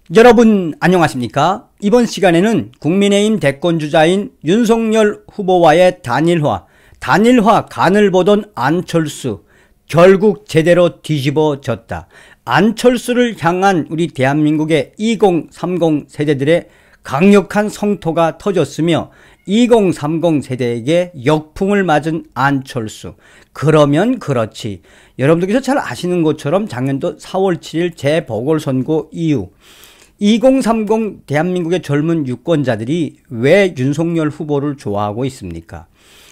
여러분 안녕하십니까? 이번 시간에는 국민의힘 대권주자인 윤석열 후보와의 단일화 간을 보던 안철수 결국 제대로 뒤집어졌다. 안철수를 향한 우리 대한민국의 2030 세대들의 강력한 성토가 터졌으며 2030 세대에게 역풍을 맞은 안철수. 그러면 그렇지. 여러분들께서 잘 아시는 것처럼 작년도 4월 7일 재보궐선거 이후 2030 대한민국의 젊은 유권자들이 왜 윤석열 후보를 좋아하고 있습니까?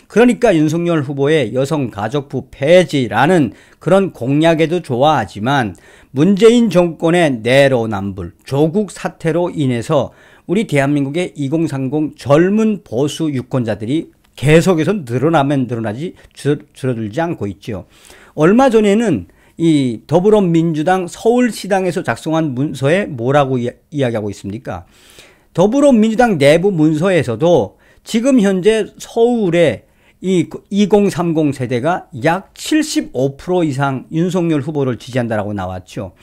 그러니까 윤석열 후보의 여성가족부 폐지라는 그런 공약에도 좋아하지만 문재인 정권의 내로남불, 조국 사태로 인해서 우리 대한민국의 2030 젊은 보수 유권자들이 계속해서 늘어나면 늘어나지 줄어들지 않고 있죠. 얼마 전에는 이 더불어민주당 서울시당에서 작성한 문서에 뭐라고 이야기하고 있습니까? 더불어민주당 내부 문서에서도 지금 현재 서울의 이 2030 세대가 약 75% 이상 윤석열 후보를 지지한다라고 나왔죠.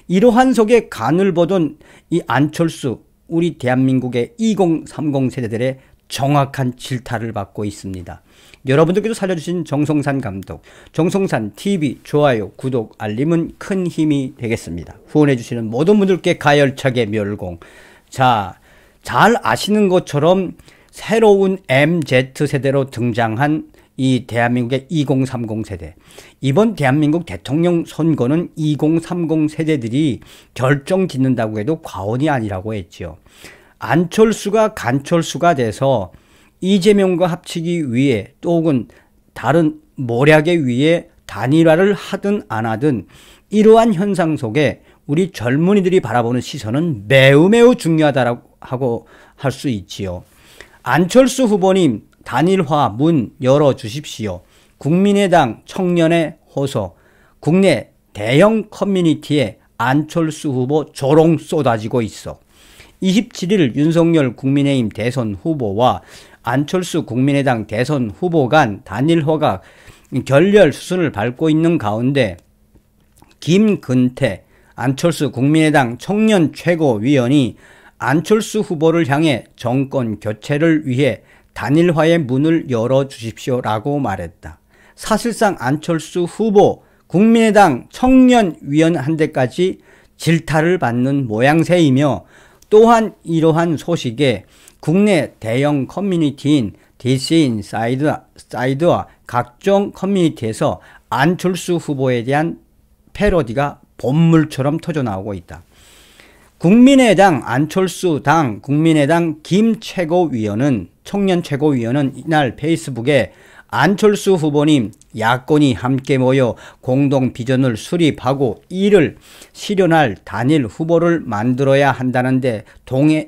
이러한 속에 간을 보던 이 안철수, 우리 대한민국의 2030 세대들의 정확한 질타를 받고 있습니다. 여러분들께서 살려주신 정성산 감독, 정성산 TV 좋아요, 구독, 알림은 큰 힘이 되겠습니다. 후원해주시는 모든 분들께 가열차게 멸공. 자, 잘 아시는 것처럼 새로운 MZ세대로 등장한 이 대한민국의 2030 세대. 이번 대한민국 대통령 선거는 2030 세대들이 결정짓는다고 해도 과언이 아니라고 했죠. 안철수가 간철수가 돼서 이재명과 합치기 위해 또 혹은 다른 모략에 위해 단일화를 하든 안 하든 이러한 현상 속에 우리 젊은이들이 바라보는 시선은 매우 중요하다고 할 수 있지요. 안철수 후보님 단일화 문 열어주십시오. 국민의당 청년의 호소, 국내 대형 커뮤니티에 안철수 후보 조롱 쏟아지고 있어. 27일 윤석열 국민의힘 대선 후보와 안철수 국민의당 대선 후보 간 단일화가 결렬 수순을 밟고 있는 가운데 김근태 안철수 국민의당 청년 최고위원이 안철수 후보를 향해 정권 교체를 위해 단일화의 문을 열어주십시오라고 말했다. 사실상 안철수 후보 국민의당 청년위원한테까지 질타를 받는 모양새이며 또한 이러한 소식에 국내 대형 커뮤니티인 DC인사이드와 각종 커뮤니티에서 안철수 후보에 대한 패러디가 본물처럼 터져나오고 있다. 국민의당 안철수 당 국민의당 김 최고위원은 청년 최고위원은 이날 페이스북에 안철수 후보님 야권이 함께 모여 공동 비전을 수립하고 이를 실현할 단일 후보를 만들어야 한다는데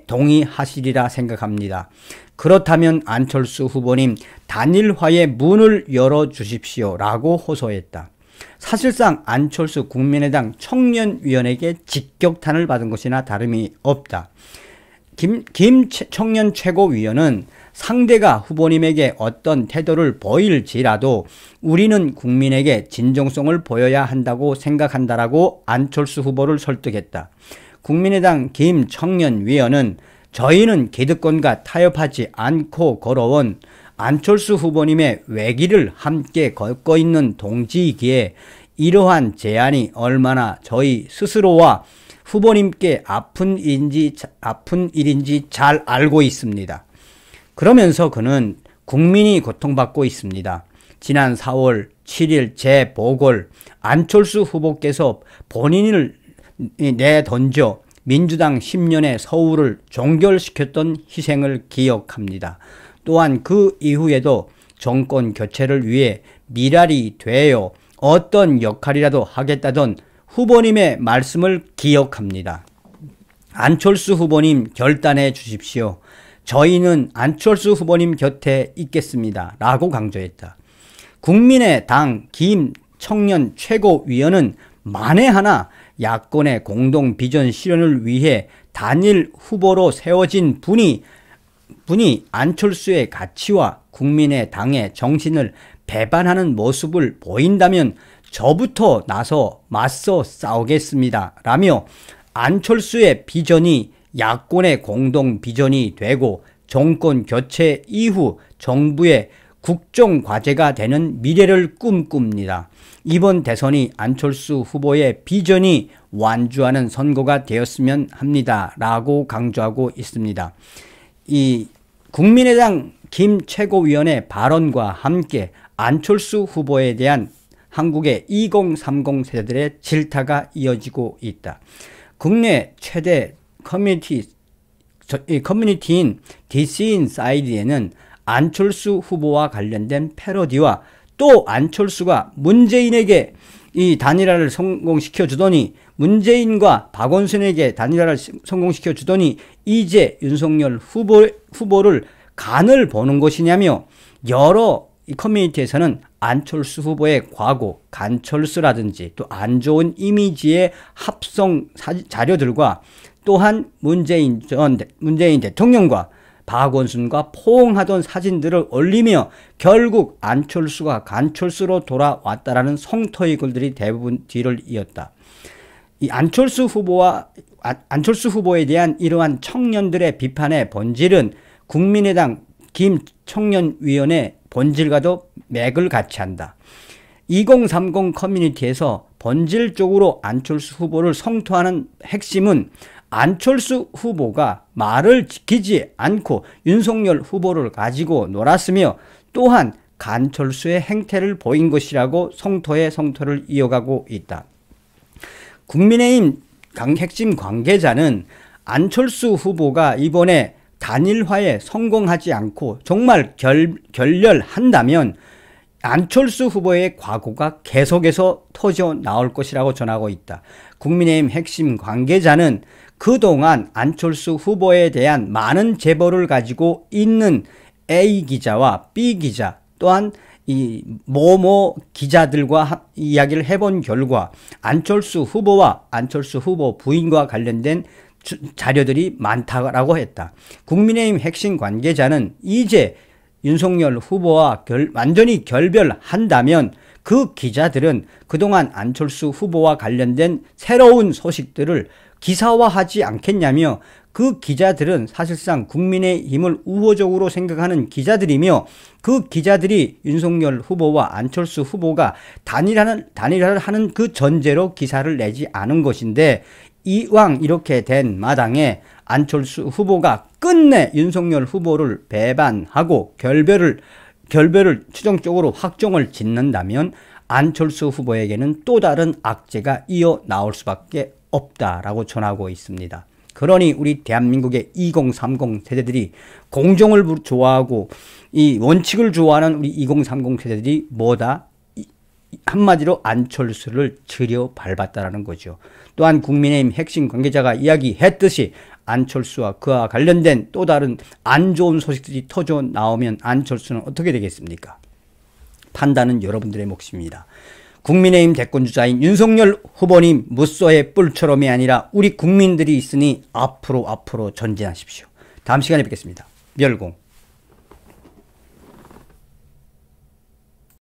동의하시리라 생각합니다. 그렇다면 안철수 후보님 단일화의 문을 열어주십시오 라고 호소했다. 사실상 안철수 국민의당 청년위원에게 직격탄을 받은 것이나 다름이 없다. 김 청년 최고위원은 상대가 후보님에게 어떤 태도를 보일지라도 우리는 국민에게 진정성을 보여야 한다고 생각한다라고 안철수 후보를 설득했다. 국민의당 김 청년위원은 저희는 기득권과 타협하지 않고 걸어온 안철수 후보님의 외길을 함께 걷고 있는 동지이기에 이러한 제안이 얼마나 저희 스스로와 후보님께 아픈 일인지 잘 알고 있습니다. 그러면서 그는 국민이 고통받고 있습니다. 지난 4월 7일 재보궐 안철수 후보께서 본인을 내던져 민주당 10년의 서울을 종결시켰던 희생을 기억합니다. 또한 그 이후에도 정권 교체를 위해 미랄이 되어 어떤 역할이라도 하겠다던 후보님의 말씀을 기억합니다. 안철수 후보님 결단해 주십시오. 저희는 안철수 후보님 곁에 있겠습니다. 라고 강조했다. 국민의당 김 청년 최고위원은 만에 하나 야권의 공동 비전 실현을 위해 단일 후보로 세워진 분이 안철수의 가치와 국민의당의 정신을 배반하는 모습을 보인다면 저부터 나서 맞서 싸우겠습니다. 라며 안철수의 비전이 야권의 공동 비전이 되고 정권 교체 이후 정부의 국정 과제가 되는 미래를 꿈꿉니다. 이번 대선이 안철수 후보의 비전이 완주하는 선거가 되었으면 합니다. 라고 강조하고 있습니다. 이 국민의당 김 최고위원의 발언과 함께 안철수 후보에 대한 한국의 2030 세대들의 질타가 이어지고 있다. 국내 최대 커뮤니티인 디스인사이드에는 안철수 후보와 관련된 패러디와 또 안철수가 문재인에게 이 단일화를 성공시켜 주더니 문재인과 박원순에게 단일화를 성공시켜 주더니 이제 윤석열 후보를 간을 보는 것이냐며 여러 커뮤니티에서는 안철수 후보의 과거, 간철수라든지 또 안 좋은 이미지의 합성 자료들과 또한 문재인 대통령과 박원순과 포옹하던 사진들을 올리며 결국 안철수가 간철수로 돌아왔다라는 성토의 글들이 대부분 뒤를 이었다. 이 안철수 후보에 대한 이러한 청년들의 비판의 본질은 국민의당 김 청년위원회 본질과도 맥을 같이 한다. 2030 커뮤니티에서 본질적으로 안철수 후보를 성토하는 핵심은 안철수 후보가 말을 지키지 않고 윤석열 후보를 가지고 놀았으며 또한 간철수의 행태를 보인 것이라고 성토의 성토를 이어가고 있다. 국민의힘 핵심 관계자는 안철수 후보가 이번에 단일화에 성공하지 않고 정말 결렬한다면 안철수 후보의 과거가 계속해서 터져 나올 것이라고 전하고 있다. 국민의힘 핵심 관계자는 그동안 안철수 후보에 대한 많은 제보를 가지고 있는 A 기자와 B 기자 또한 이 모모 기자들과 이야기를 해본 결과 안철수 후보와 안철수 후보 부인과 관련된 자료들이 많다고 했다. 국민의힘 핵심 관계자는 이제 윤석열 후보와 완전히 결별한다면 그 기자들은 그동안 안철수 후보와 관련된 새로운 소식들을 기사화하지 않겠냐며 그 기자들은 사실상 국민의힘을 우호적으로 생각하는 기자들이며 그 기자들이 윤석열 후보와 안철수 후보가 단일화를 하는 그 전제로 기사를 내지 않은 것인데 이왕 이렇게 된 마당에 안철수 후보가 끝내 윤석열 후보를 배반하고 결별을 추정적으로 확정을 짓는다면 안철수 후보에게는 또 다른 악재가 이어 나올 수밖에 없다라고 전하고 있습니다. 그러니 우리 대한민국의 2030 세대들이 공정을 좋아하고 이 원칙을 좋아하는 우리 2030 세대들이 뭐다? 한마디로 안철수를 들여 밟았다라는 거죠. 또한 국민의힘 핵심 관계자가 이야기했듯이 안철수와 그와 관련된 또 다른 안 좋은 소식들이 터져 나오면 안철수는 어떻게 되겠습니까? 판단은 여러분들의 몫입니다. 국민의힘 대권주자인 윤석열 후보님 무쏘의 뿔처럼이 아니라 우리 국민들이 있으니 앞으로 전진하십시오. 다음 시간에 뵙겠습니다. 멸공.